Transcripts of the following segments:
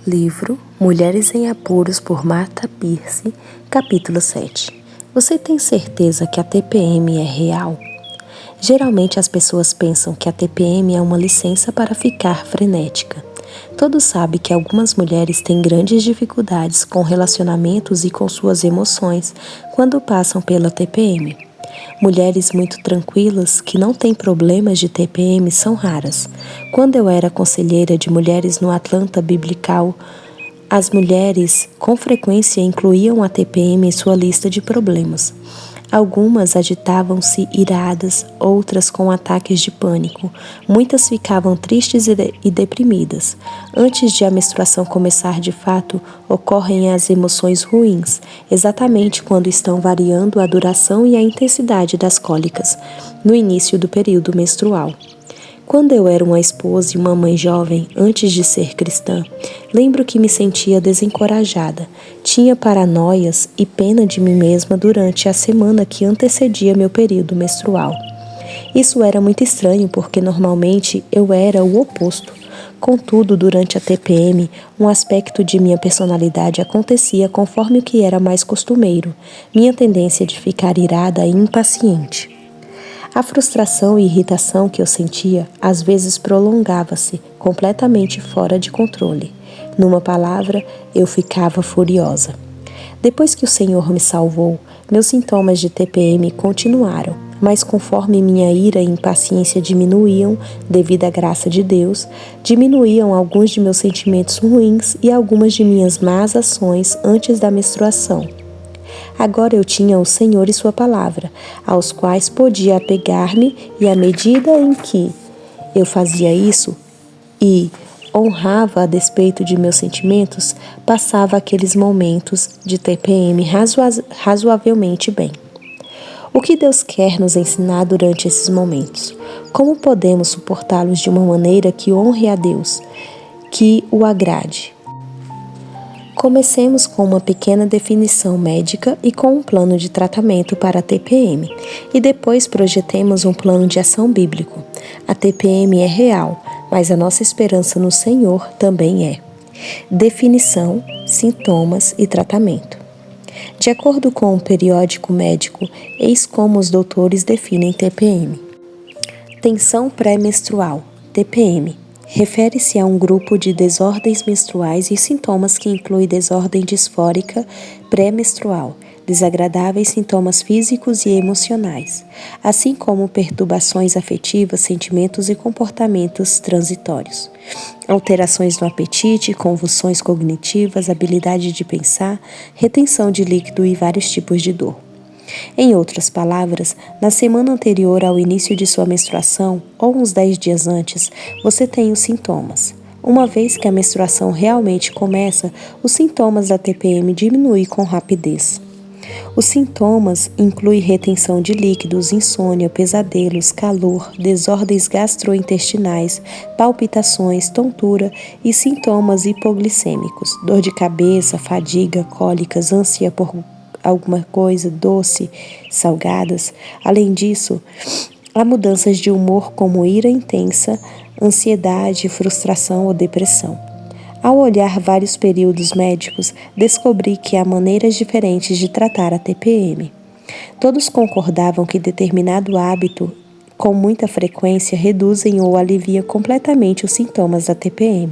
Livro Mulheres em Apuros por Martha Pierce, capítulo 7. Você tem certeza que a TPM é real? Geralmente as pessoas pensam que a TPM é uma licença para ficar frenética. Todos sabem que algumas mulheres têm grandes dificuldades com relacionamentos e com suas emoções quando passam pela TPM. Mulheres muito tranquilas que não têm problemas de TPM são raras. Quando eu era conselheira de mulheres no Atlanta Biblical, as mulheres com frequência incluíam a TPM em sua lista de problemas. Algumas agitavam-se iradas, outras com ataques de pânico. Muitas ficavam tristes e deprimidas. Antes de a menstruação começar de fato, ocorrem as emoções ruins, exatamente quando estão variando a duração e a intensidade das cólicas, no início do período menstrual. Quando eu era uma esposa e uma mãe jovem, antes de ser cristã, lembro que me sentia desencorajada, tinha paranoias e pena de mim mesma durante a semana que antecedia meu período menstrual. Isso era muito estranho porque normalmente eu era o oposto. Contudo, durante a TPM, um aspecto de minha personalidade acontecia conforme o que era mais costumeiro, minha tendência de ficar irada e impaciente. A frustração e irritação que eu sentia às vezes prolongava-se, completamente fora de controle. Numa palavra, eu ficava furiosa. Depois que o Senhor me salvou, meus sintomas de TPM continuaram, mas conforme minha ira e impaciência diminuíam, devido à graça de Deus, diminuíam alguns de meus sentimentos ruins e algumas de minhas más ações antes da menstruação. Agora eu tinha o Senhor e sua palavra, aos quais podia apegar-me, e à medida em que eu fazia isso e honrava a despeito de meus sentimentos, passava aqueles momentos de TPM razoavelmente bem. O que Deus quer nos ensinar durante esses momentos? Como podemos suportá-los de uma maneira que honre a Deus, que o agrade? Comecemos com uma pequena definição médica e com um plano de tratamento para a TPM, e depois projetemos um plano de ação bíblico. A TPM é real, mas a nossa esperança no Senhor também é. Definição, sintomas e tratamento. De acordo com o periódico médico, eis como os doutores definem TPM. Tensão pré-menstrual, TPM. Refere-se a um grupo de desordens menstruais e sintomas que inclui desordem disfórica pré-menstrual, desagradáveis sintomas físicos e emocionais, assim como perturbações afetivas, sentimentos e comportamentos transitórios, alterações no apetite, convulsões cognitivas, habilidade de pensar, retenção de líquido e vários tipos de dor. Em outras palavras, na semana anterior ao início de sua menstruação, ou uns 10 dias antes, você tem os sintomas. Uma vez que a menstruação realmente começa, os sintomas da TPM diminuem com rapidez. Os sintomas incluem retenção de líquidos, insônia, pesadelos, calor, desordens gastrointestinais, palpitações, tontura e sintomas hipoglicêmicos, dor de cabeça, fadiga, cólicas, ânsia por alguma coisa doce, salgadas. Além disso, há mudanças de humor como ira intensa, ansiedade, frustração ou depressão. Ao olhar vários períodos médicos, descobri que há maneiras diferentes de tratar a TPM. Todos concordavam que determinado hábito, com muita frequência, reduzem ou aliviam completamente os sintomas da TPM.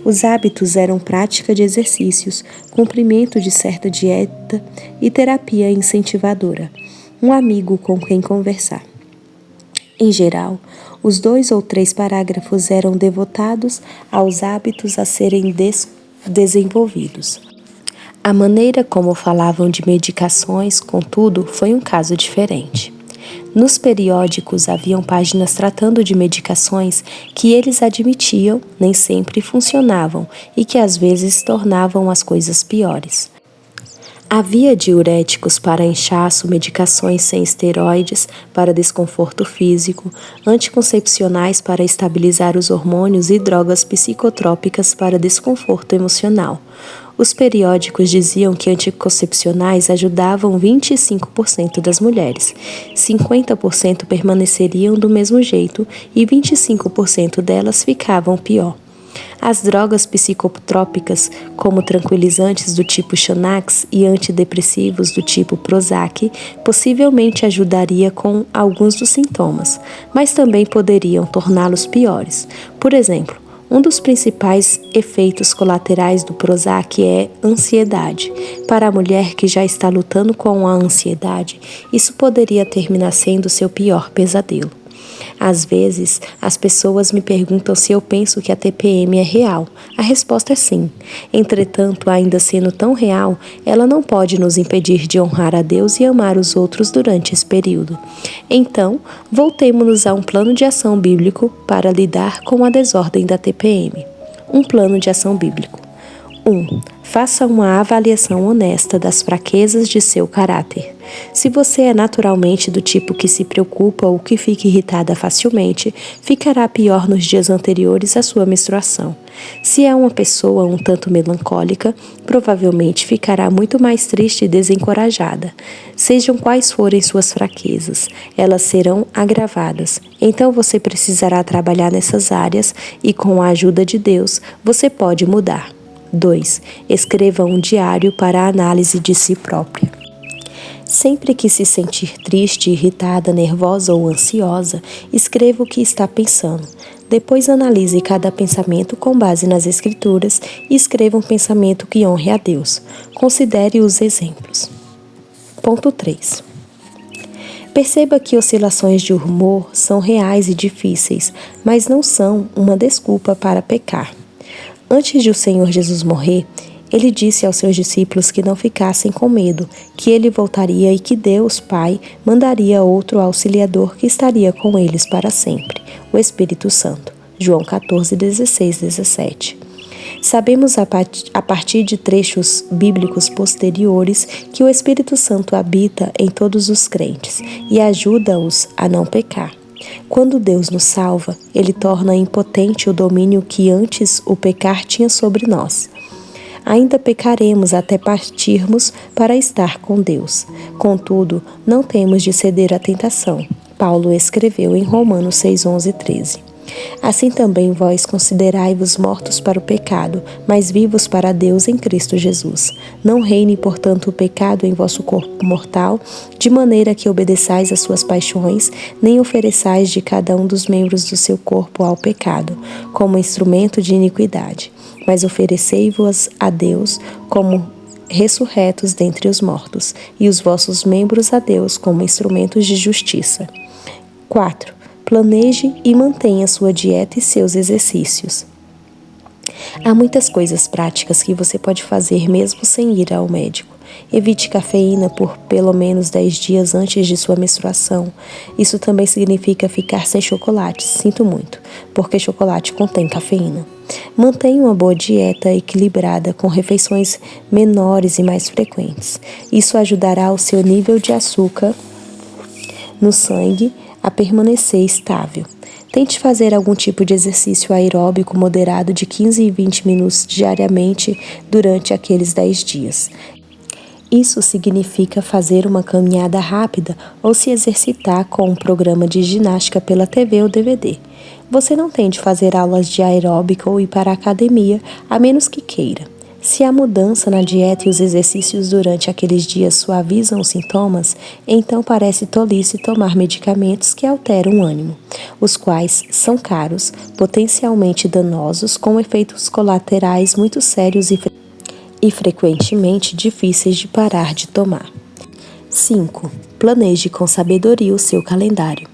Os hábitos eram prática de exercícios, cumprimento de certa dieta e terapia incentivadora. Um amigo com quem conversar. Em geral, os 2 ou 3 parágrafos eram devotados aos hábitos a serem desenvolvidos. A maneira como falavam de medicações, contudo, foi um caso diferente. Nos periódicos haviam páginas tratando de medicações que eles admitiam nem sempre funcionavam e que às vezes tornavam as coisas piores. Havia diuréticos para inchaço, medicações sem esteroides para desconforto físico, anticoncepcionais para estabilizar os hormônios e drogas psicotrópicas para desconforto emocional. Os periódicos diziam que anticoncepcionais ajudavam 25% das mulheres, 50% permaneceriam do mesmo jeito e 25% delas ficavam pior. As drogas psicotrópicas, como tranquilizantes do tipo Xanax e antidepressivos do tipo Prozac, possivelmente ajudaria com alguns dos sintomas, mas também poderiam torná-los piores. Por exemplo, um dos principais efeitos colaterais do Prozac é ansiedade. Para a mulher que já está lutando com a ansiedade, isso poderia terminar sendo seu pior pesadelo. Às vezes, as pessoas me perguntam se eu penso que a TPM é real. A resposta é sim. Entretanto, ainda sendo tão real, ela não pode nos impedir de honrar a Deus e amar os outros durante esse período. Então, voltemos-nos a um plano de ação bíblico para lidar com a desordem da TPM. Um plano de ação bíblico. 1. Faça uma avaliação honesta das fraquezas de seu caráter. Se você é naturalmente do tipo que se preocupa ou que fica irritada facilmente, ficará pior nos dias anteriores à sua menstruação. Se é uma pessoa um tanto melancólica, provavelmente ficará muito mais triste e desencorajada. Sejam quais forem suas fraquezas, elas serão agravadas. Então você precisará trabalhar nessas áreas e, com a ajuda de Deus, você pode mudar. 2. Escreva um diário para a análise de si própria. Sempre que se sentir triste, irritada, nervosa ou ansiosa, escreva o que está pensando. Depois analise cada pensamento com base nas Escrituras e escreva um pensamento que honre a Deus. Considere os exemplos. Ponto 3. Perceba que oscilações de humor são reais e difíceis, mas não são uma desculpa para pecar. Antes de o Senhor Jesus morrer, ele disse aos seus discípulos que não ficassem com medo, que ele voltaria e que Deus, Pai, mandaria outro auxiliador que estaria com eles para sempre, o Espírito Santo. João 14, 16, 17. Sabemos a partir de trechos bíblicos posteriores que o Espírito Santo habita em todos os crentes e ajuda-os a não pecar. Quando Deus nos salva, Ele torna impotente o domínio que antes o pecar tinha sobre nós. Ainda pecaremos até partirmos para estar com Deus. Contudo, não temos de ceder à tentação. Paulo escreveu em Romanos 6, 11 e 13. Assim também vós considerai-vos mortos para o pecado, mas vivos para Deus em Cristo Jesus. Não reine, portanto, o pecado em vosso corpo mortal, de maneira que obedeçais às suas paixões, nem ofereçais de cada um dos membros do seu corpo ao pecado, como instrumento de iniquidade, mas oferecei-vos a Deus como ressurretos dentre os mortos, e os vossos membros a Deus como instrumentos de justiça. 4. Planeje e mantenha sua dieta e seus exercícios. Há muitas coisas práticas que você pode fazer mesmo sem ir ao médico. Evite cafeína por pelo menos 10 dias antes de sua menstruação. Isso também significa ficar sem chocolate, sinto muito, porque chocolate contém cafeína. Mantenha uma boa dieta equilibrada com refeições menores e mais frequentes. Isso ajudará o seu nível de açúcar no sangue a permanecer estável. Tente fazer algum tipo de exercício aeróbico moderado de 15 e 20 minutos diariamente durante aqueles 10 dias. Isso significa fazer uma caminhada rápida ou se exercitar com um programa de ginástica pela TV ou DVD. Você não tem de fazer aulas de aeróbica ou ir para a academia, a menos que queira. Se a mudança na dieta e os exercícios durante aqueles dias suavizam os sintomas, então parece tolice tomar medicamentos que alteram o ânimo, os quais são caros, potencialmente danosos, com efeitos colaterais muito sérios e frequentemente difíceis de parar de tomar. 5. Planeje com sabedoria o seu calendário.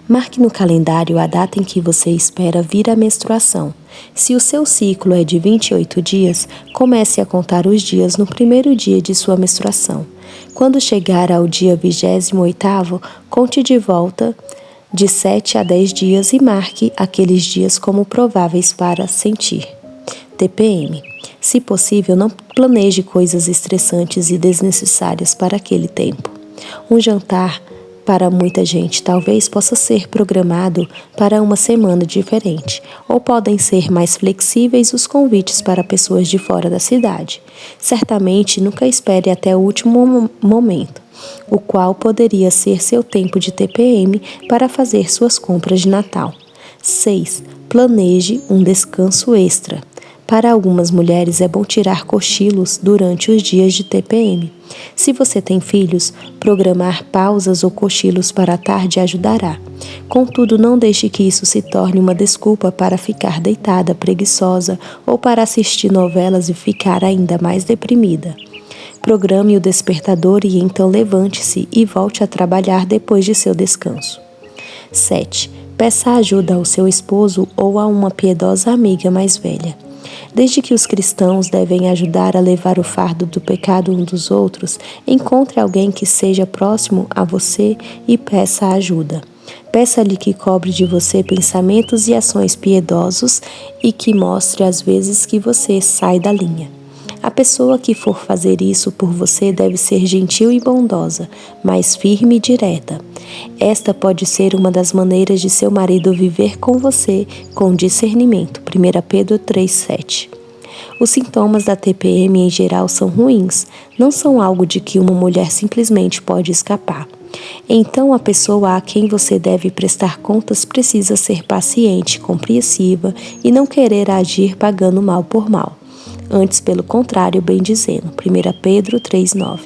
Marque no calendário a data em que você espera vir a menstruação. Se o seu ciclo é de 28 dias, comece a contar os dias no primeiro dia de sua menstruação. Quando chegar ao dia 28º, conte de volta de 7 a 10 dias e marque aqueles dias como prováveis para sentir TPM. Se possível, não planeje coisas estressantes e desnecessárias para aquele tempo. Um jantar para muita gente talvez possa ser programado para uma semana diferente, ou podem ser mais flexíveis os convites para pessoas de fora da cidade. Certamente nunca espere até o último momento, o qual poderia ser seu tempo de TPM para fazer suas compras de Natal. 6. Planeje um descanso extra. Para algumas mulheres é bom tirar cochilos durante os dias de TPM. Se você tem filhos, programar pausas ou cochilos para a tarde ajudará. Contudo, não deixe que isso se torne uma desculpa para ficar deitada, preguiçosa ou para assistir novelas e ficar ainda mais deprimida. Programe o despertador e então levante-se e volte a trabalhar depois de seu descanso. 7. Peça ajuda ao seu esposo ou a uma piedosa amiga mais velha. Desde que os cristãos devem ajudar a levar o fardo do pecado um dos outros, encontre alguém que seja próximo a você e peça ajuda. Peça-lhe que cobre de você pensamentos e ações piedosos e que mostre às vezes que você sai da linha. A pessoa que for fazer isso por você deve ser gentil e bondosa, mas firme e direta. Esta pode ser uma das maneiras de seu marido viver com você com discernimento. 1 Pedro 3,7. Os sintomas da TPM em geral são ruins, não são algo de que uma mulher simplesmente pode escapar. Então a pessoa a quem você deve prestar contas precisa ser paciente, compreensiva e não querer agir pagando mal por mal. Antes, pelo contrário, bem dizendo. 1 Pedro 3,9.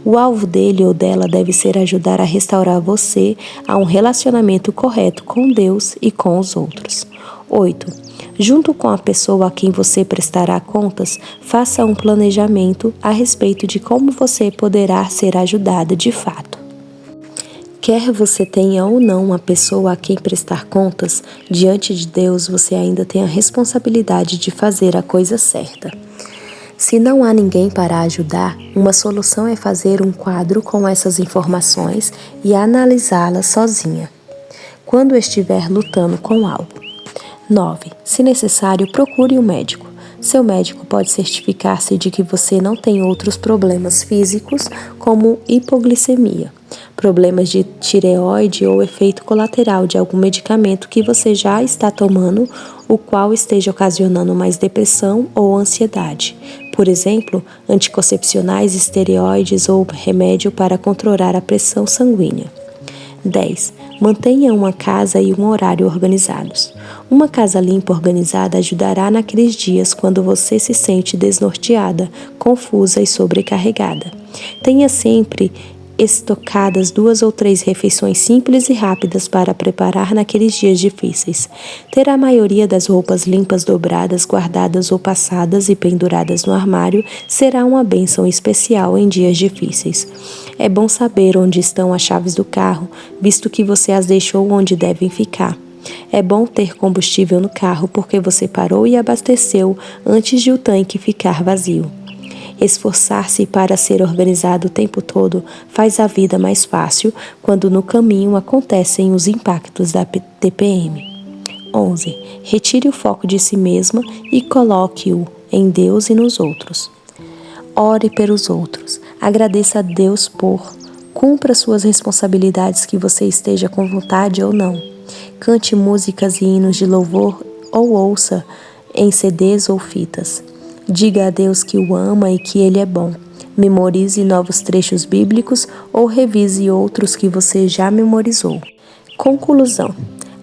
O alvo dele ou dela deve ser ajudar a restaurar você a um relacionamento correto com Deus e com os outros. 8. Junto com a pessoa a quem você prestará contas, faça um planejamento a respeito de como você poderá ser ajudada de fato. Quer você tenha ou não uma pessoa a quem prestar contas, diante de Deus você ainda tem a responsabilidade de fazer a coisa certa. Se não há ninguém para ajudar, uma solução é fazer um quadro com essas informações e analisá-las sozinha, quando estiver lutando com algo. 9. Se necessário, procure um médico. Seu médico pode certificar-se de que você não tem outros problemas físicos, como hipoglicemia, problemas de tireoide ou efeito colateral de algum medicamento que você já está tomando, o qual esteja ocasionando mais depressão ou ansiedade. Por exemplo, anticoncepcionais, esteroides ou remédio para controlar a pressão sanguínea. 10. Mantenha uma casa e um horário organizados. Uma casa limpa e organizada ajudará naqueles dias quando você se sente desnorteada, confusa e sobrecarregada. Tenha sempre estocadas 2 ou 3 refeições simples e rápidas para preparar naqueles dias difíceis. Ter a maioria das roupas limpas, dobradas, guardadas ou passadas e penduradas no armário será uma bênção especial em dias difíceis. É bom saber onde estão as chaves do carro, visto que você as deixou onde devem ficar. É bom ter combustível no carro porque você parou e abasteceu antes de o tanque ficar vazio. Esforçar-se para ser organizado o tempo todo faz a vida mais fácil quando no caminho acontecem os impactos da TPM. 11. Retire o foco de si mesma e coloque-o em Deus e nos outros. Ore pelos outros. Agradeça a Deus por. Cumpra suas responsabilidades, que você esteja com vontade ou não. Cante músicas e hinos de louvor ou ouça em CDs ou fitas. Diga a Deus que o ama e que Ele é bom. Memorize novos trechos bíblicos ou revise outros que você já memorizou. Conclusão: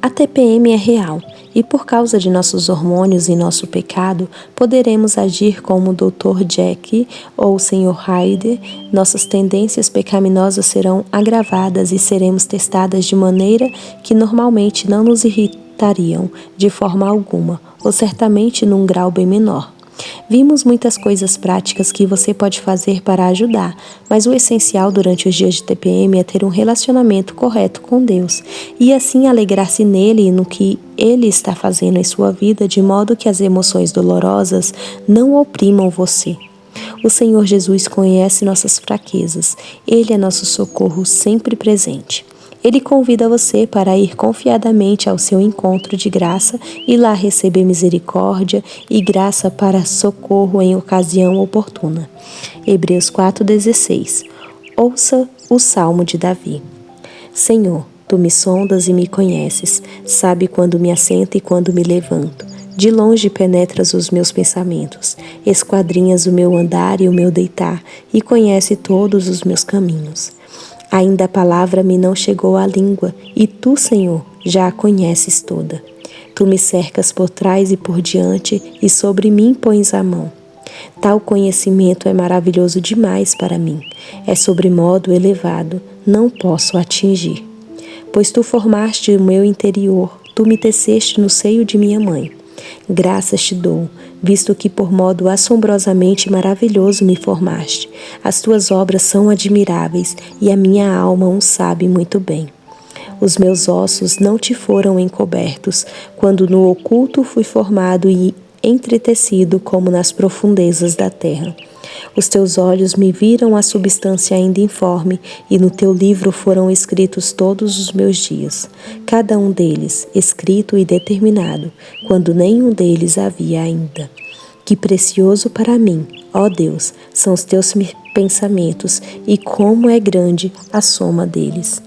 a TPM é real e por causa de nossos hormônios e nosso pecado, poderemos agir como o Dr. Jekyll ou o Sr. Hyde. Nossas tendências pecaminosas serão agravadas e seremos testadas de maneira que normalmente não nos irritariam de forma alguma, ou certamente num grau bem menor. Vimos muitas coisas práticas que você pode fazer para ajudar, mas o essencial durante os dias de TPM é ter um relacionamento correto com Deus e assim alegrar-se nele e no que Ele está fazendo em sua vida, de modo que as emoções dolorosas não oprimam você. O Senhor Jesus conhece nossas fraquezas. Ele é nosso socorro sempre presente. Ele convida você para ir confiadamente ao seu encontro de graça e lá receber misericórdia e graça para socorro em ocasião oportuna. Hebreus 4,16. Ouça o Salmo de Davi. Senhor, Tu me sondas e me conheces, sabe quando me assento e quando me levanto. De longe penetras os meus pensamentos, esquadrinhas o meu andar e o meu deitar, e conhece todos os meus caminhos. Ainda a palavra me não chegou à língua, e Tu, Senhor, já a conheces toda. Tu me cercas por trás e por diante, e sobre mim pões a mão. Tal conhecimento é maravilhoso demais para mim, é sobremodo elevado, não posso atingir. Pois tu formaste o meu interior, tu me teceste no seio de minha mãe. Graças te dou, visto que por modo assombrosamente maravilhoso me formaste. As tuas obras são admiráveis e a minha alma o sabe muito bem. Os meus ossos não te foram encobertos, quando no oculto fui formado e entretecido como nas profundezas da terra. Os teus olhos me viram a substância ainda informe, e no teu livro foram escritos todos os meus dias, cada um deles escrito e determinado, quando nenhum deles havia ainda. Que precioso para mim, ó Deus, são os teus pensamentos, e como é grande a soma deles.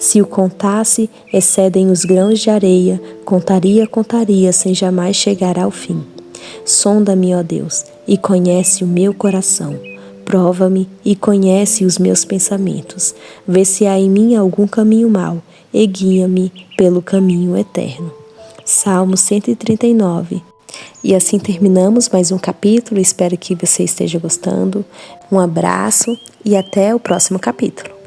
Se o contasse, excedem os grãos de areia, contaria, sem jamais chegar ao fim. Sonda-me, ó Deus, e conhece o meu coração. Prova-me e conhece os meus pensamentos. Vê se há em mim algum caminho mau, e guia-me pelo caminho eterno. Salmo 139. E assim terminamos mais um capítulo. Espero que você esteja gostando. Um abraço e até o próximo capítulo.